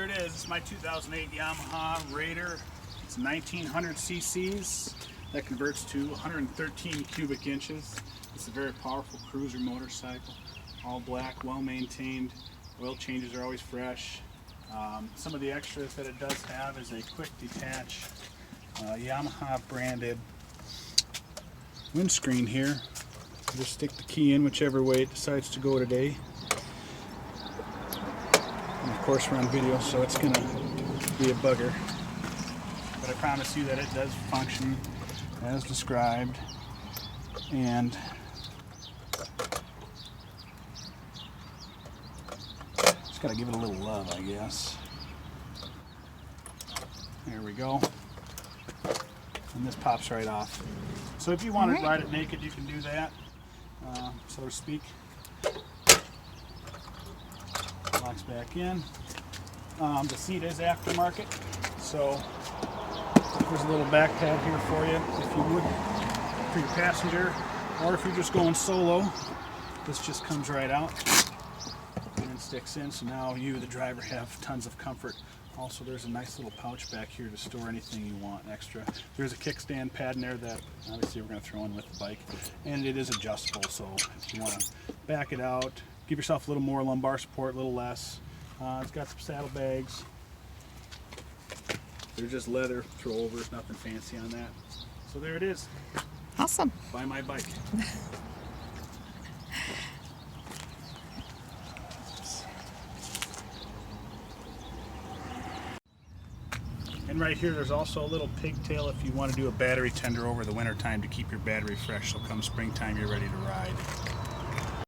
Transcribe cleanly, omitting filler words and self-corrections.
here it is. It's my 2008 Yamaha Raider. It's 1900 cc's. That converts to 113 cubic inches. It's a very powerful cruiser motorcycle. All black, well maintained. Oil changes are always fresh. Some of the extras that it does have is a quick detach Yamaha branded windscreen here. Just stick the key in whichever way it decides to go today. And of course we're on video, so it's going to be a bugger. But I promise you that it does function as described. And just got to give it a little love, I guess. There we go. And this pops right off. So if you want to ride it naked, you can do that, so to speak. Locks back in. The seat is aftermarket, so there's a little back pad here for you if you would, for your passenger, or if you're just going solo. This just comes right out and sticks in, so now you, the driver, have tons of comfort. Also, there's a nice little pouch back here to store anything you want extra. There's a kickstand pad in there that obviously we're going to throw in with the bike, and it is adjustable, so if you want to back it out, give yourself a little more lumbar support, a little less. It's got some saddlebags. They're just leather throwovers, nothing fancy on that. So there it is. Awesome. Buy my bike. And right here there's also a little pigtail if you want to do a battery tender over the winter time to keep your battery fresh, so come springtime you're ready to ride.